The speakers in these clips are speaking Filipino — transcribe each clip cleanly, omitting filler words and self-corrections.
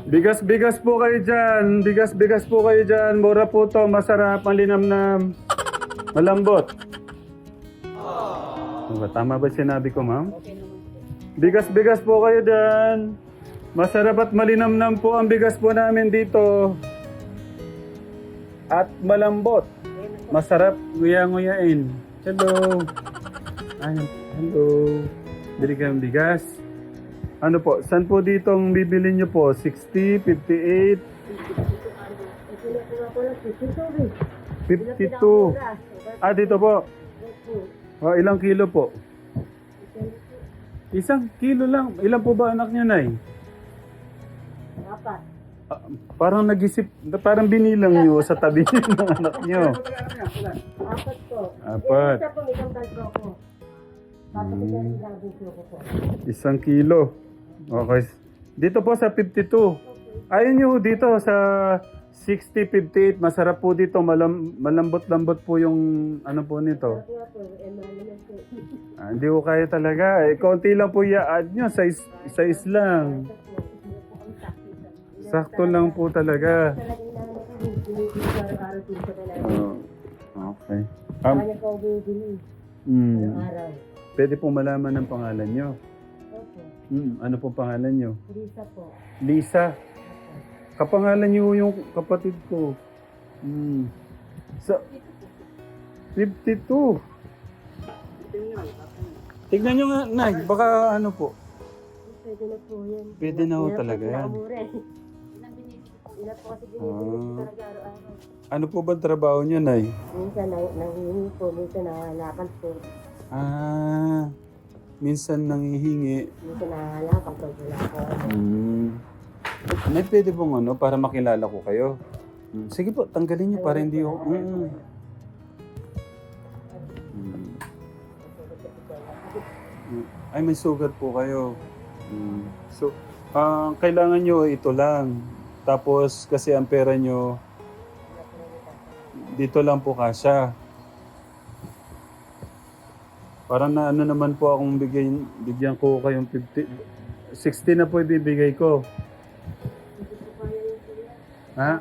Bigas-bigas po kayo dyan. Bigas-bigas po kayo dyan. Mura po to. Masarap. Malinamnam. Malambot. Tama ba sinabi ko, ma'am? Bigas-bigas po kayo dyan. Masarap at malinamnam po ang bigas po namin dito. At malambot. Masarap nguya-nguyain. Hello. Ay, hello. Bili kayong bigas. Ano po? Saan po ditong bibili nyo po? 60, 58? 52. Ah, dito po. Oh, ilang kilo po? 1 kilo lang. Ilan po ba anak niyo, Nay? 4. Parang nag-isip, parang binilang nyo sa tabi ng anak nyo. 4 po. 4. Isa po, may kambal po ako. Tapos ito rin lang dito ko po. 1 kilo. Okay. Dito po sa 52. Ayun nyo dito sa 60, 58. Masarap po dito. Malambot-lambot po yung ano po nito. Kaya po, naman po. Hindi ko kaya talaga. Konti lang po i-add nyo. Size lang. Sakto lang po talaga. Talagang naman ako, binibili ko araw-araw dito na lang. Okay. Kanya po ako binibili. Araw-araw. Pwede po malaman ang pangalan nyo. Opo. Ano po pangalan nyo? Lisa po. Lisa. Kapangalan nyo yung kapatid ko. Sa 52. Tignan nyo nga, Nay. Baka ano po. Pwede na po yan. Pwede na ho talaga yan. Ilan po kasi binibili ko talaga araw-araw. Ano po ba trabaho nyo, Nay? Minsan nangihingi po, minsan nangangalakan po. Minsan nanghihingi. Minsan nangangalakan po, wala po. Nay, pwede pong ano, para makilala ko kayo. Sige po, tanggalin nyo para hindi ako... Ay, may sugat po kayo. So, kailangan nyo ito lang. Tapos, kasi ang pera nyo, dito lang po kasya. Parang na ano naman po akong bigyan ko kayong 50, 60 na po ibibigay ko. Ha?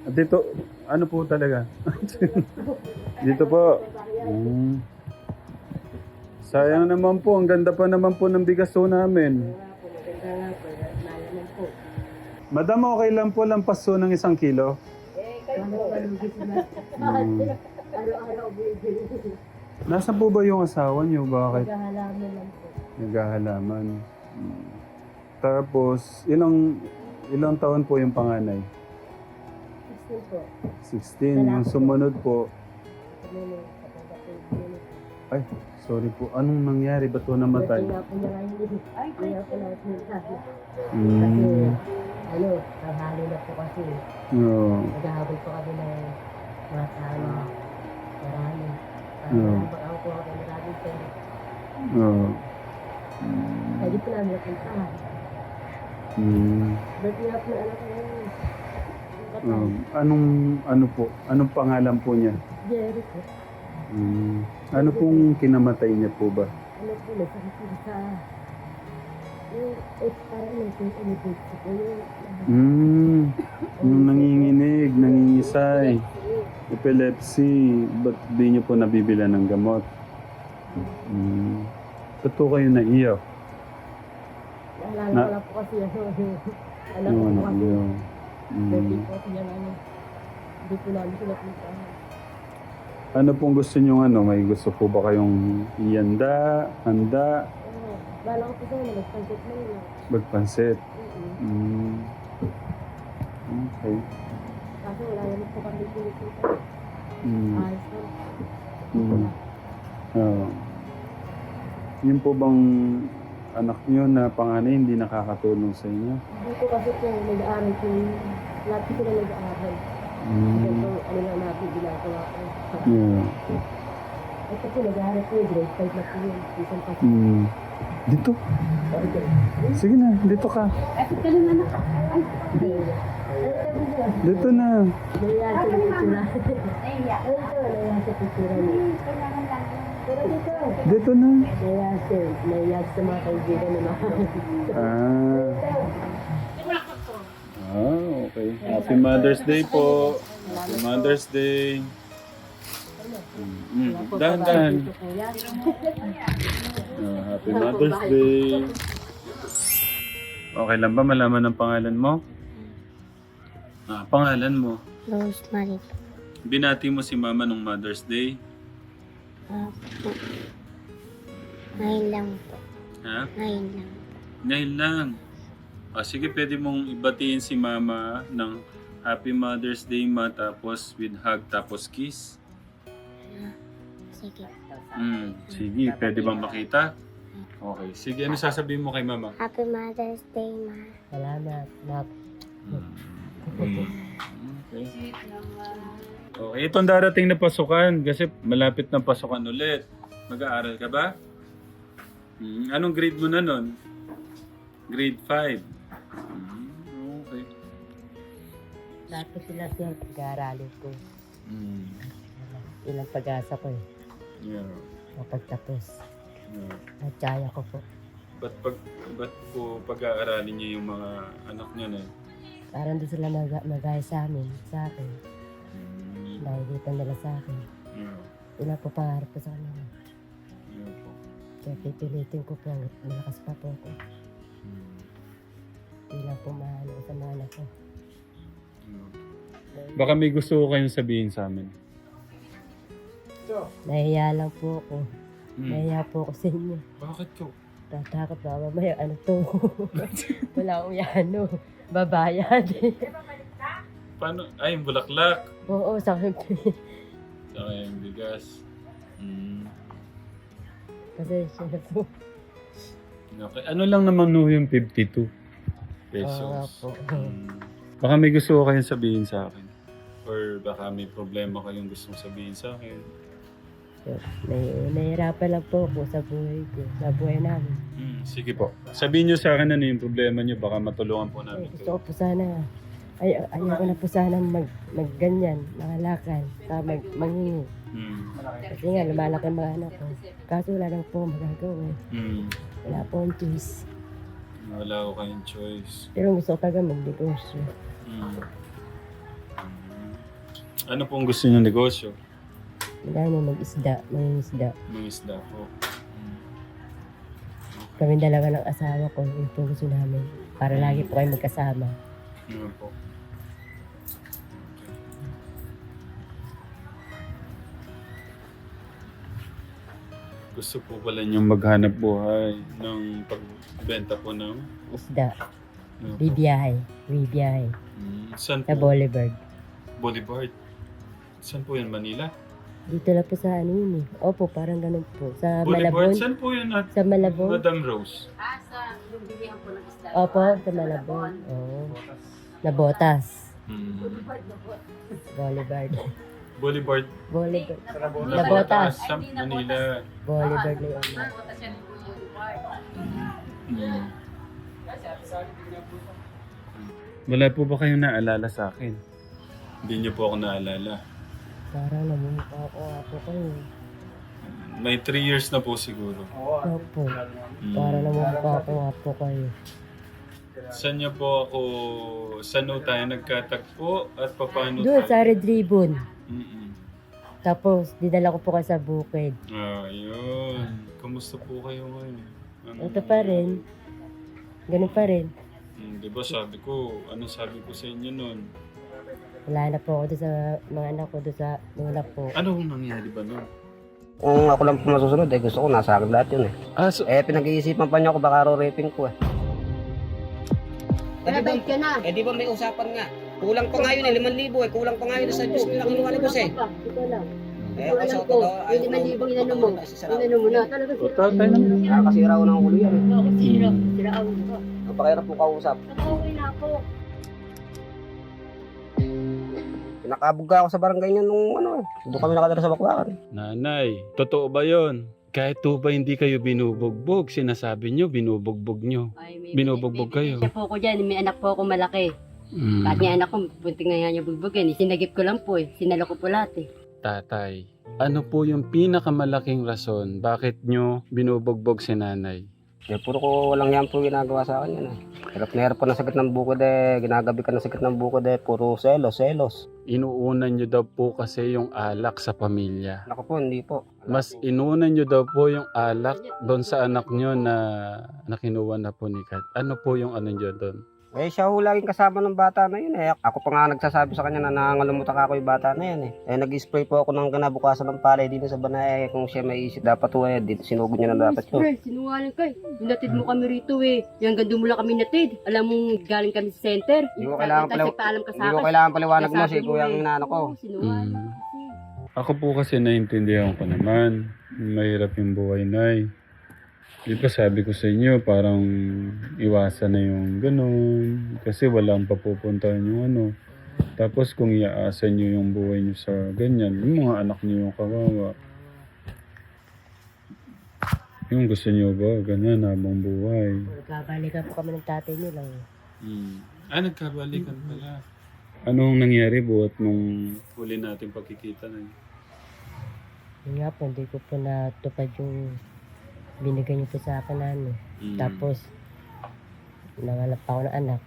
Dito, ano po talaga? Dito po. Sayang naman po, ang ganda pa naman po ng bigas po namin. Madam, okay lang po lampas po ng 1 kilo? Araw-araw binibili. Nasaan po ba yung asawa niyo? Bakit? Naghahalaman lang po. Naghahalaman. Tapos, ilang taon po yung panganay? 16 po. 16. Yung sumunod po, ay, sorry po. Anong nangyari? Ba't po namatay? Kaya po niya ngayon. Kaya po lahat ng sabi. Kasi, tanghali na po kasi. Naghahabol po kami ng mga tao. Marami. Ako po ako maraming pera. Lagi po namin napuntahan. Ba't nga po anak ko ngayon? Anong pangalan po niya? Jerry po. Ano pong kinamatay niya po ba? Ano po, nasakit po sa... parang nag-inibig po yun. Yung nanginginig, nangingisay, epilepsy, ba't di niyo po nabibilan ng gamot? Ba't po kayo naiyak? Naalala ko lang po kasi anak ko po kasi. Pwede po siya hindi po namin sila puntahan. Ano pong gusto niyo may gusto po ba kayong ihanda, handa? Bala ko po sa'yo, nagpansit mo yun. Magpansit? Okay. Kaso wala naman po kami pinikita. Ayos lang. Yun po bang anak niyo na panganay hindi nakakatulong sa inyo? Hindi po kasi po nag-aaral po. Lahat po sila nag-aaral. Ito po, ano lang natin ginagawa ko. Ito po nag-aaral po, grade 5 na po yun. Isang pa. Dito? Sige na, dito ka. Ito na na. Ay, Dito na. Naiyan sa pictura. Ito, naiyan sa pictura niya. Pero dito. Dito na. Naiyan sa mga kaibigan na mga. Happy Mother's Day po. Happy Mother's Day. Dahan-dahan. Happy Mother's Day. Okay lang ba malaman ang pangalan mo? Pangalan mo. Rosemary. Binati mo si Mama nung Mother's Day. Po. Ngayon lang po. Ha? Ngayon lang. Ngayon lang. Sige, pwede mong ibatiin si Mama ng Happy Mother's Day, Ma, tapos with hug, tapos kiss. Sige. Sige, pwede bang makita? Okay. Sige, ano sasabihin mo kay Mama? Happy Mother's Day, Ma. Salamat, Nak. Okay. Okay, itong darating na pasukan kasi malapit na pasukan ulit. Mag-aaral ka ba? Anong grade mo na nun? Grade 5. Okay. Lahat ko sila siya pag-aaralin ko. Ilang pag-asa ko eh. Yeah. Mapagtapos. Yeah. Natsaya ko po. Ba't po pag-aaralin niyo yung mga anak niyo na? Parang doon sila magaya sa amin, sa akin. Nakikita nila sa akin. Yeah. Ilang po pangarap ko sa kanila. Yeah po. Kaya pipilitin ko po hanggat malakas pa po ako. Ilang po mahalo sa mga anak ko. Baka may gusto ko kayong sabihin sa amin. Nahiya lang po ako. Nahiya po ako sa inyo. Bakit ko? Tatakot ba mamaya ano to? Wala akong ano. Babayad. Paano? Ay, yung bulaklak. Oo, sa akin. Saka yung bigas. Kasi siya na po. Okay. Ano lang naman no yung 52 pesos? Oo nga po. Baka may gusto ko kayong sabihin sa akin. Or baka may problema kayong gustong sabihin sa akin. Nahihirapan lang po ako sa buhay ko. Sa buhay namin. Sige po. Sabihin nyo sa akin ano yung problema nyo. Baka matulungan po namin Gusto ko po sana. Ayoko na po sana magganyan. Makalakal. Manghingi. Kasi nga lumalaki ang mga anak ko. Kaso wala lang po magagawa. Wala po ang choice. Wala ko kayong choice. Pero gusto ko talaga mag-negosyo. Ano pong gusto nyo negosyo? Wala mo mag-isda. Mangingisda. Mga isda po. Kami dalawa ng asawa ko. Yung po gusto namin. Para lagi po kayo magkasama. Ano po? Gusto po pala niyong maghanap buhay ng pagbenta po ng Isda. ano po? Bibiyahe. Bibiyahe. Saan Sa po? Boulevard. Boulevard. Saan po yan? Manila? Dito na po sa ano yun eh. Opo, parang ganun po. Sa Boulevard? Malabon. Saan po yan at Sa Malabon. Madam Rose? Opo, sa Malabon. Oo. Na Botas. Boulevard. Boulevard. Boulevard. Na Botas. Sa Manila. Boulevard na yun. Wala po ba kayong naalala sa akin? Hindi niyo po ako naalala. Parang namumukha ako po kayo. May 3 years na po siguro. Opo. Parang namumukha po kayo. Saan niyo po ako, saan ho tayo nagkatagpo at paano Doon sa Red Ribbon. Tapos, dinala ko po kayo sa bukid. Ayun. Kamusta po kayo ngayon? Ito pa rin. Ganun pa rin. Di ba sabi ko, ano sabi ko sa inyo nun? Wala na po ako doon sa mga anak ko doon sa nula po. Ano nangyari ba nun? Kung ako lang po masusunod, gusto ko nasa akin lahat yun pinag-iisipan pa niya ako baka raping ko Pinabait ka na. di ba may usapan nga? Kulang pa nga yun 5,000 kulang pa nga yun sa Diyos nila kinuha ni boss Ito lang. Eh, Yung alam ko, yung 5,000 inano mo. Inano mo na. Talaga O tatay naman. Nakakasira ko ng ulo yan Ako sira. Sira ako. Napakahirap po kausap. Nakauwi na ako. Pinakabuga ako sa barangay niya nung doon kami nakatira sa Bakbakan. Nanay, totoo ba yon? Kahit to ba hindi kayo binubugbog, sinasabi nyo, binubugbog nyo. Binubugbog kayo. Siya po ko dyan, may anak po ako malaki. Kahit nga anak ko, punti nga niya bugbugin. Sinagip ko lang po eh. Sinalo ko po lahat eh. Tatay, ano po yung pinakamalaking rason bakit nyo binubugbog si nanay? Puro ko walang yan po ginagawa sa akin yan eh. Hirap na hirap ko na sakit ng bukod ginagabi ka na sakit ng bukod puro selos. Inuunan nyo daw po kasi yung alak sa pamilya. Ako po, hindi po. Mas inuunan nyo daw po yung alak doon sa anak nyo na kinuha na po ni Kat. Ano po yung ano nyo doon? Siya ho laging kasama ng bata na yun Ako pa nga nagsasabi sa kanya na nangangalumutak ako yung bata na yan nag-spray po ako ng kinabukasan ng palay dito sa banay kung siya may isip dapat ho dito sinugod niya na dapat yun. Pre, sinungaling ka Binatid mo kami rito Yung ganda mo lang kami natid. Alam mo, galing kami sa center. Hindi ko kailangan paliwanag mo si kuya ang inaano ko. Sinungaling. Ako po kasi naintindihan ko naman. Mahirap yung buhay, Nay. Di ba sabi ko sa inyo, parang iwasan na yung ganun. Kasi walang papupuntahan yung ano. Tapos kung iaasan nyo yung buhay nyo sa ganyan, yung mga anak nyo yung kawawa. Yung gusto nyo ba, ganyan habang buhay. Nagkabalikan po kami ng tatay niyo lang. Nagkabalikan pala. Anong nangyari buhat nung huli natin pagkikita na yun? Yun nga po, hindi ko po natupad yung binigay niyo po sa akin na ano. Tapos, nangalap pa ako ng anak.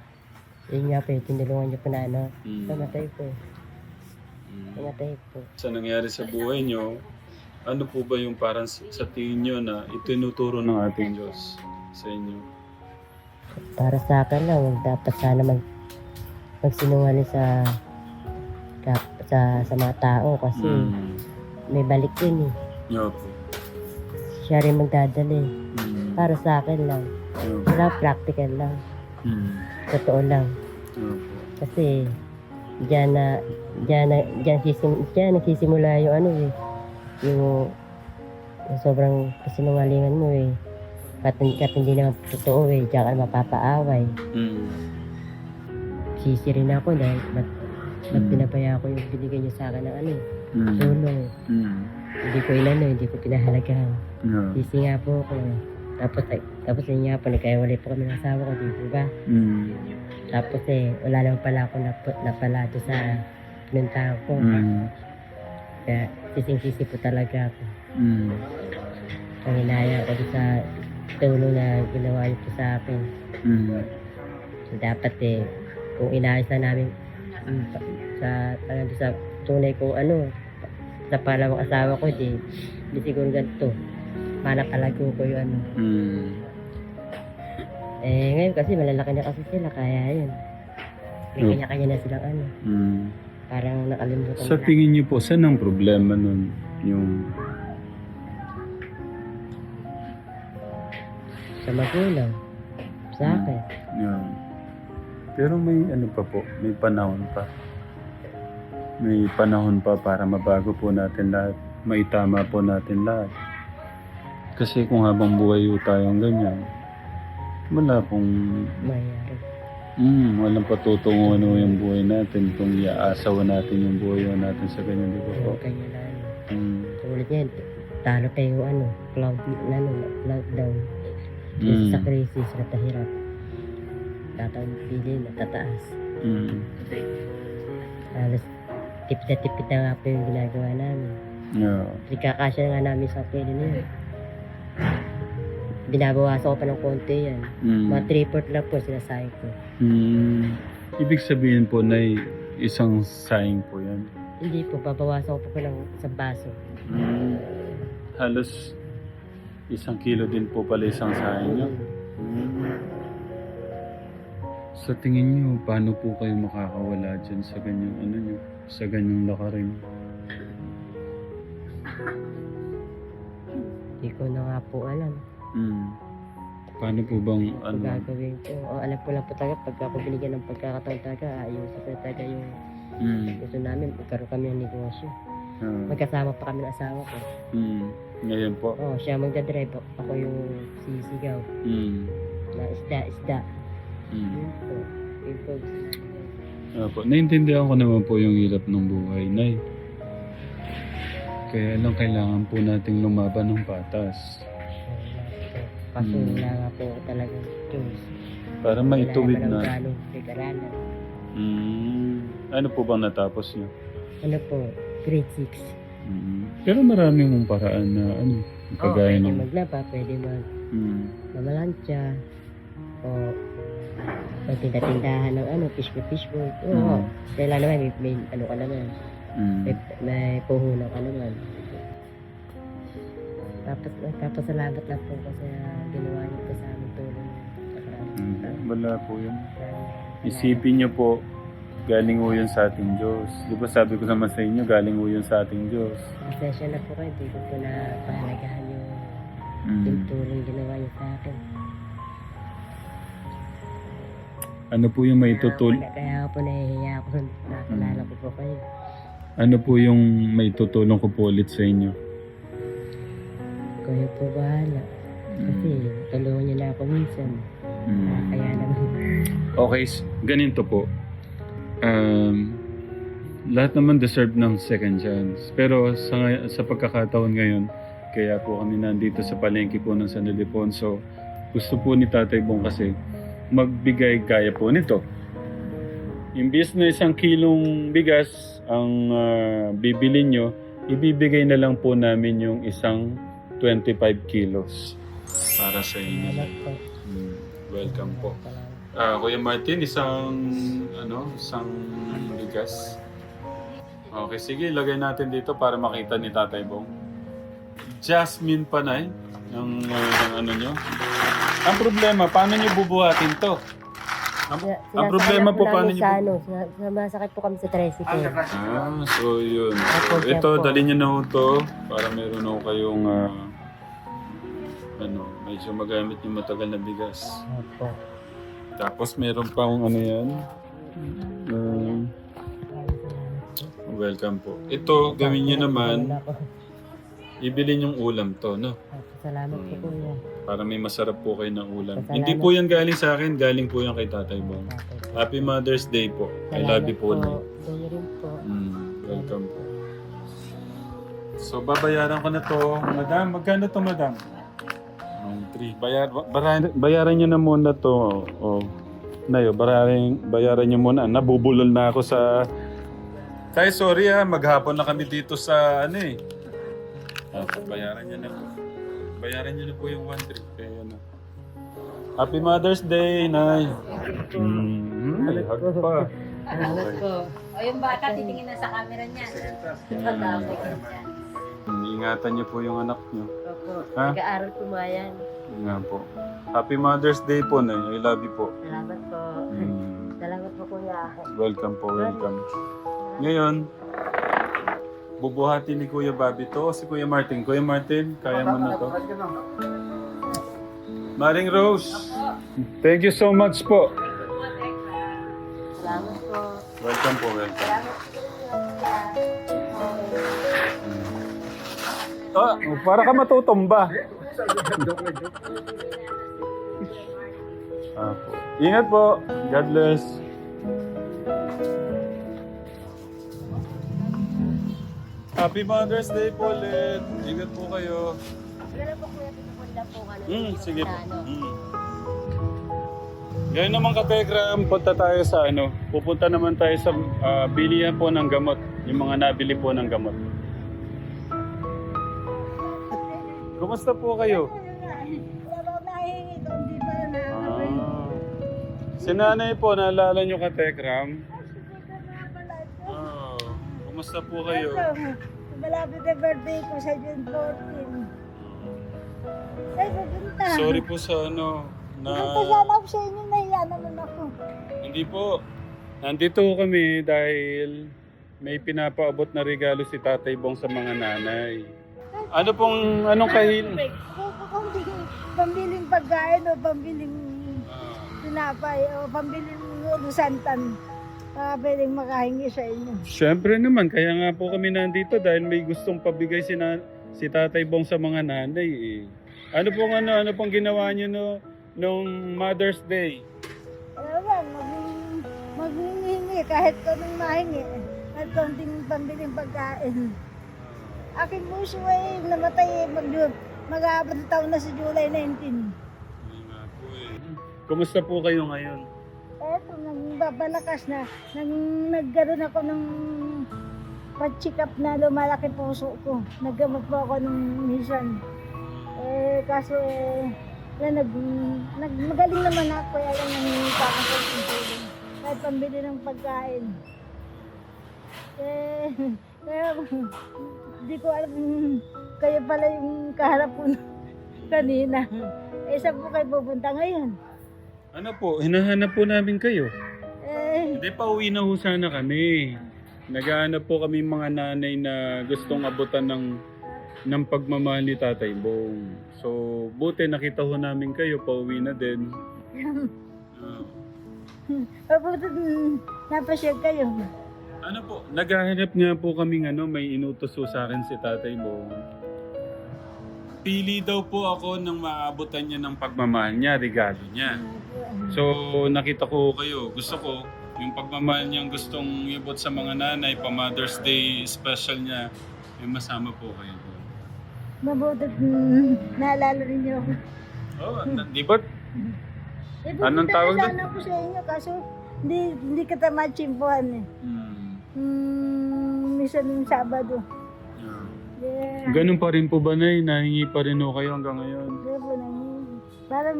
Yun nga po, tinulungan niyo po na ano. Namatay po. Namatay po. Sa nangyari sa buhay nyo, ano po ba yung parang sa tingin nyo na itinuturo ng ating Diyos sa inyo? Para sa akin lang, dapat sana magsinungaling sa mga tao kasi may balik yun Yopo. Siya rin magdadali. Para sa akin lang. Wala, practical lang. Totoo lang. Kasi diyan nagsisimula yung ano yung sobrang kasinungalingan mo Kat hindi naman totoo diyan ka mapapaaway. Sisi rin ako dahil ba't pinapaya ko yung binigay niyo sa akin ng ano tulong. Hindi ko hindi ko pinahalagahan. Sisi nga po ako. Tapos yun nga po, nagkaiwalay po kami ng asawa ko, di po ba? Tapos wala naman pala ako napalado sa pinuntahan ko. Kaya sising-sisi po talaga ako. Ang hinaya ko sa tulong na ginawa niyo po sa akin. So, dapat kung inaayos na namin sa tunay kong sa pangalawang asawa ko, di siguro ganito. Malapalago ko yung ano. Ngayon kasi malalaki na kasi sila, kaya yun. May kanya-kanya na silang ano. Parang nakalimutan Sa tingin niyo po, saan ang problema nun? Yung sa magulang. Sa akin. yeah. Pero may ano pa po, may panahon pa. May panahon pa para mabago po natin lahat. Maitama po natin lahat. Kasi kung habang buhay po tayong ganyan, wala pong Mayari. walang patutunguhan po yung buhay natin kung iaasawa natin yung buhay natin sa ganyan, di ba po? Yung kanya na Tulad yan, talo pa yung lockdown. Sa crisis, natahirap. Tatawang pili, natataas. Alas, tipid na nga po yung ginagawa namin. Yeah. Ikakasya nga namin sa pili na yun. Binabawasan ko pa ng konti yan. Mga 3/4 lang po sinasayang ko. Ibig sabihin po na isang sayang po yan. Hindi po, babawasan ko pa ng isang baso. Halos 1 kilo din po pala isang sayang nyo. Sa tingin nyo, paano po kayo makakawala dyan sa ganyang ano nyo? Sa ganyang lakarin? Hindi ko na nga po alam. Paano po bang ano? Gagawin ko. Alam ko lang po talaga, pag ako binigyan ng pagkakataon talaga, ayusin ko talaga yung gusto namin. Magkaroon kami ng negosyo. Magkasama pa kami ng asawa ko. Ngayon po? Siya magdadrive. Ako yung sisigaw. Na isda. Yun po. Yun po. Opo. Naintindihan ko naman po yung hirap ng buhay, Nay. Kaya lang kailangan po nating lumaban ng patas. Kaso wala nga po talaga tools. Para maituwid na. Kailangan Ano po bang natapos niyo? ano po, grade 6. Pero marami mong paraan na ano, kagaya pwede ng... maglaba, pwede Mm. mamalansya, o tindahan ng ano, fishbowl. Oo, kailan naman, may ano ka naman, may puhunan ka naman. Tapos salamat lang po kasi ginawa niyo po sa aming tulong. Wala po yun. Isipin niyo po, galing ho yun sa ating Diyos. Di ba sabi ko naman sa inyo, galing ho yun sa ating Diyos. Pasensya na po kayo, hindi ko po na pahalagahan yung tulong ginawa niyo sa akin. Ano po yung may Kaya po nahihiya ako, nakilala ko po kayo. Ano po yung may tutulong ko po ulit sa inyo? Kayo po bahala. Kasi tulungan niyo na ako minsan. Kaya naman. Okay, ganito po. Lahat naman deserve ng second chance. Pero sa pagkakataon ngayon, kaya po kami nandito sa palengke po ng San Ildefonso. Gusto po ni Tatay Bong kasi magbigay gaya po nito. Imbis na 1 kilong bigas ang bibili nyo, ibibigay na lang po namin yung isang 25 kilos para sa inyo. Salamat po. Welcome po. Salamat. Kuya Martin, isang bigas. Okay, sige, lagay natin dito para makita ni Tatay Bong. Jasmine Panay, ng ano nyo. Ang problema, paano nyo bubuhatin to? Ang problema po, paano nyo Sumasakit po kami sa tricycle. so yun. Opo, So, ito, po. dali nyo na ho to para meron ho kayong medyo magamit yung matagal na bigas. Opo. Tapos meron pa akong ano yan. Welcome po. Ito, gawin nyo naman, ibilin yung ulam to, no? Salamat po kuya. Para may masarap po kayo ng ulam. Salamat. Hindi po yan galing sa akin, galing po yan kay Tatay Bong. Happy Mother's Day po. I love you po. Ganyan rin po. Welcome po. So, babayaran ko na to. Madam, magkano to, madam? 3. Bayaran nyo na muna to. Nayo, bayaran nyo muna. Nabubulol na ako sa... Tay, sorry maghapon na kami dito sa ano eh. Bayaran nyo na po. Bayaran nyo na po yung 1 trip. Kaya na. Happy Mother's Day, Nay. Ay, hug pa. Salamat po. O yung bata, titingin na sa camera niya. Pagdamay ka dyan. Ingatan niyo po yung anak niyo. Opo. Ha? Nag-aaral po mga yan. Nga po. Happy Mother's Day po, Nay. I love you po. Salamat po. Salamat po kuya. Welcome po, welcome. Ngayon, bubuhatin ni Kuya Bobby to o si Kuya Martin. Kuya Martin, kaya mo na to. Maring Rose, thank you so much po. Salamat po. Welcome po, welcome. Para ka matutumba. Po. Ingat po. God bless. Happy Mother's Day po ulit. Ingat po kayo. Kailan po kuya pinupunta po ka Sige po. Ngayon naman ka-Telegram, punta tayo sa pupunta naman tayo sa bilihan po ng gamot. Yung mga nabili po ng gamot. Kumusta po kayo? Si nanay po, naalala nyo ka-Telegram? Kumusta po kayo? Malapit na birthday ko sa June 14. Ay, pupunta. Sorry po sa Pupunta sana ako sa inyo, nahiya naman ako. Hindi po. Nandito kami dahil may pinapaabot na regalo si Tatay Bong sa mga nanay. Anong Pambiling pagkain o pambiling tinapay o pambiling lusantan. Pwedeng makahingi sa inyo. Siyempre naman, kaya nga po kami nandito dahil may gustong pabigay si Tatay Bong sa mga nanay eh. Ano pong ginawa niyo nung Mother's Day? Maghihingi kahit anong mahingi. At konting pambiling pagkain. Aking puso ay namatay mag-aabot na taon na sa July 19. Kumusta po kayo ngayon? Eto, nang babalakas na. Nagkaroon ako ng pa-check up na lumalaki puso ko. Naggamot po ako nung minsan. Kaso magaling naman ako, kaya lang nangingi pa ako ng tulong. Kahit pambili ng pagkain. Kaya hindi ko alam, kayo pala yung kaharap ko kanina. Saan po kayo pupunta ngayon? Ano po, hinahanap po namin kayo. Eh, Hindi, pauwi na ho sana kami. Naghahanap po kami mga nanay na gustong abutan ng pagmamahal ni Tatay Bong. So, buti nakita ho namin kayo, pauwi na din. papunta napasyag kayo. Ano po, naghahanap nga po kaming may inutos ho sa akin si Tatay Bong. Pili daw po ako ng maabutan niya ng pagmamahal niya, regalo niya. So, nakita ko kayo. Gusto ko, yung pagmamahal niyang gustong ibot sa mga nanay, pa Mother's Day special niya, masama po kayo doon. Mabuti naalala rin niyo ako. Di ba? Anong tawag doon? Sana ko sa inyo, kaso hindi kita matchimpuhan eh. Minsan yung Sabado. Yeah. Ganun pa rin po ba, Nay? Nahingi pa rin ho kayo hanggang ngayon? Kaya po para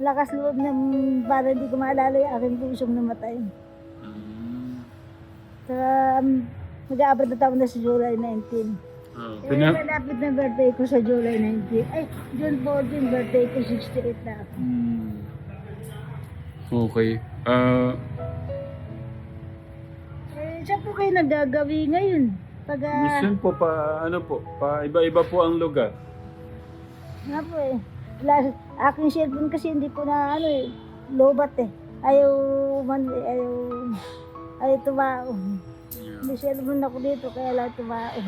lakas loob na para hindi ko maalala yung aking pusong namatay. Sa mag-aabot na taon na sa July 19. Malapit na birthday ko sa July 19. Ay, June 14, birthday ko, 68 na ako. Okay. Saan po kayo nagagawi ngayon? Pag, Minsan po pa iba-iba po ang lugar. nga po eh. Aking cellphone kasi hindi ko na lobat eh. Ayaw tumao. May cellphone ako dito kaya lang tumao.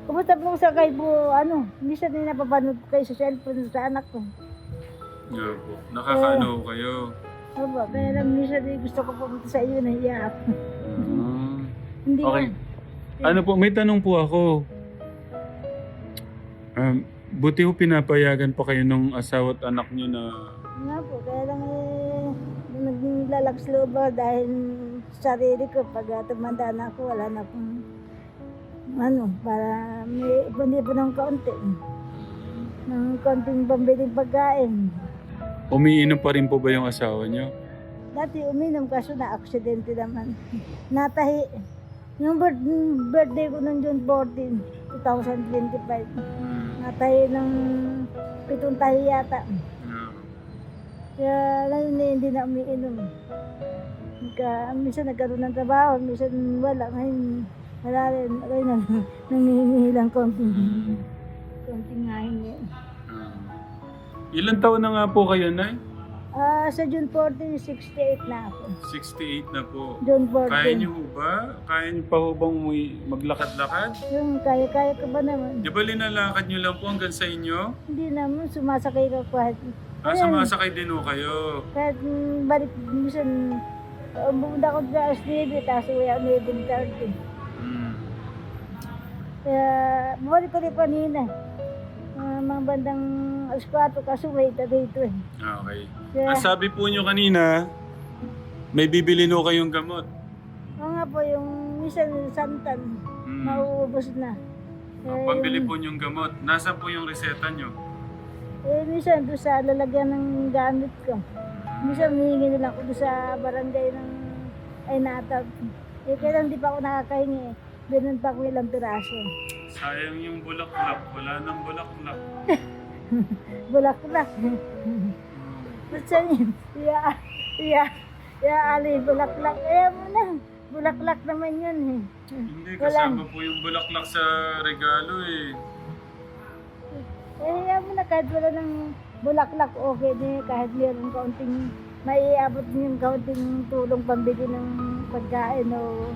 Kumusta po sa kayo po, minsan din napapanood ko kayo sa cellphone sa anak ko. Yeah po. Nakakaano kayo? Opo, kaya lang minsan din gusto ko pumunta sa iyo, nahiya ako. Hindi Okay. nga. Ano po, may tanong po ako. Buti po pinapayagan pa kayo ng asawa at anak niyo na... Nga po, kaya lang naglalakas loob ako dahil sa sarili ko, pag tumanda na ako, wala na akong para may ipundi po ng kaunti. Ng kaunting pambiling pagkain. Umiinom pa rin po ba yung asawa niyo? Dati uminom kaso na-aksidente naman. Natahi. Yung birthday ko ng June 14, 2025. Natahi ng 7 tahi yata. Kaya ngayon hindi na umiinom. Minsan nagkaroon ng trabaho, minsan wala. Ngayon wala rin. Ngayon nangihingi lang konting ngahingi. Ilan taon na nga po kayo, Nay? Sa June 14, 68 na ako. 68 na po. June 14. Kaya niyo ho ba? Kaya niyo pa ho bang maglakad-lakad? Yung kaya ko ba naman? Di ba linalakad niyo lang po hanggang sa inyo? Hindi naman, sumasakay ka kahit. Sumasakay din ho kayo. Kahit balik, minsan, pumunta ko sa SDB, tapos uwi ako 11:30. Kaya, bumalik ko rin kanina. Mga bandang alas 4, kaso may dito eh. Okay. Kaya, Ang sabi po niyo kanina, may bibili no kayong gamot. oo nga po, yung minsan santan, mauubos na. Pambili po niyong gamot. Nasaan po yung reseta niyo? Minsan doon sa lalagyan ng gamit ko. Minsan humihingi nila ako doon sa barangay ng Natag. Kailan di pa ako nakakahingi. Ganun pa ako ilang piraso. Sayang yung bulaklak. Wala nang bulaklak. Bulaklak. Ba't sa'yo? Ali, bulaklak. Ayaw mo na. Bulaklak naman yun eh. Hindi, kasama po yung bulaklak sa regalo eh. Ayaw mo na kahit wala ng bulaklak, okay din. Kahit meron kaunting, maiabot yung kaunting tulong pambili ng pagkain o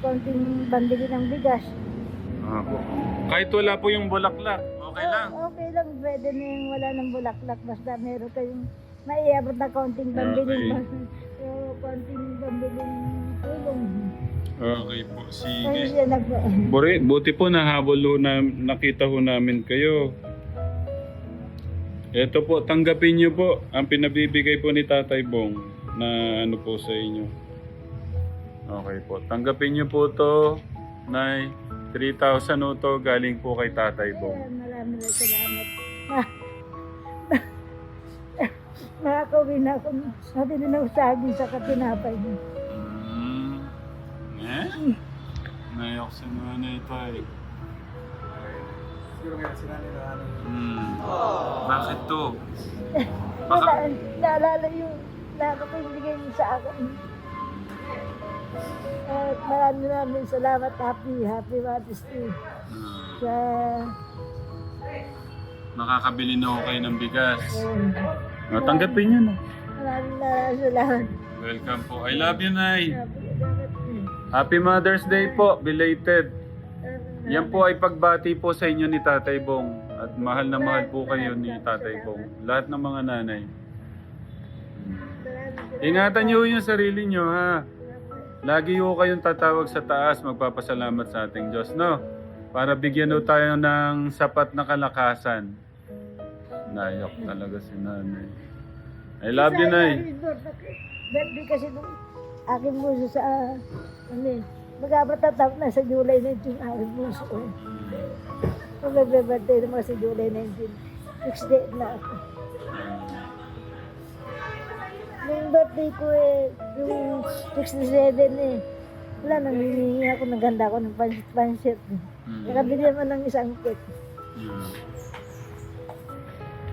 kaunting pambili ng bigas. Po. Kahit wala po yung bulaklak, okay lang. Okay lang, pwede na yung wala ng bulaklak. Basta meron kayong maiabot na kaunting pambili. O kaunting pambili tulong. Okay po, sige. Kaya siya Buti po nahabol ho nakita ho namin kayo. Ito po, tanggapin niyo po ang pinabibigay po ni Tatay Bong na po sa inyo. Okay po. Tanggapin niyo po to, Nay. 3,000 o to galing po kay Tatay Bong. Maraming salamat. Nakakauwi na ako. Sabi na ng saging sa katinapay niya. Eh? Nayak si nanay tay. Bakit to? Naalala yung lalo ko yung bigay niyo sa akin. At maraming salamat. Happy Mother's Day. Sa Makakabili na ako kayo ng bigas. ayun. Tanggapin niyo na. Maraming salamat. Welcome po. I love you, Nay. Salamat. Happy Mother's Day po, belated. Yan po ay pagbati po sa inyo ni Tatay Bong. At mahal na mahal po kayo ni Tatay Bong. Lahat ng mga nanay. Ingatan niyo yung sarili niyo, ha. Lagi ho kayong tatawag sa taas, magpapasalamat sa ating Diyos, no? Para bigyan ho tayo ng sapat na kalakasan. Nayak talaga si nanay. I love you, Nay. Birthday kasi nung aking muso sa mag-abatatap na sa July 19 aking muso. Kung nagbe-birthday naman sa July 19, 6 day na ako. Yung birthday ko yung 67 wala, nangihingi ako, naganda ako ng pansit. Nakabili naman ng isang cake.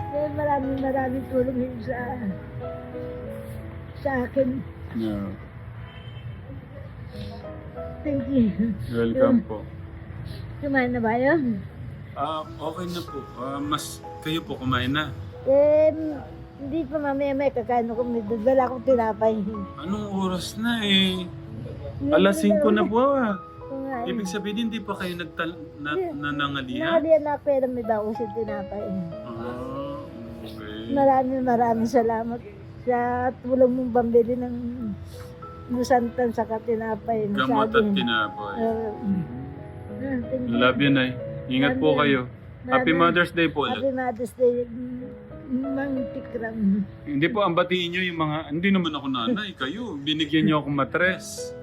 Kaya maraming tulong yun sa akin. Yeah. Thank you. Welcome po. Kumain na ba yun? Okay na po. Mas kayo po kumain na. Hindi pa mamaya kakain ako. May dala akong tinapay. Anong oras na eh? Alas 5 na po ah. Kumain. Ibig sabihin hindi pa kayo nanangalihan? Nakalian na ako pero may bawas yung tinapay. Okay. Maraming salamat sa tulong mong pambili ng nusantan sa katinapay. Gamot at tinapay. Thank you. Love you, Nay. Ingat po kayo. Happy Mother's Day po Happy ulit. Mother's Day. Mang tikram. Hindi po, ang batiin nyo yung mga... Hindi naman ako nanay. Kayo, binigyan nyo akong matres.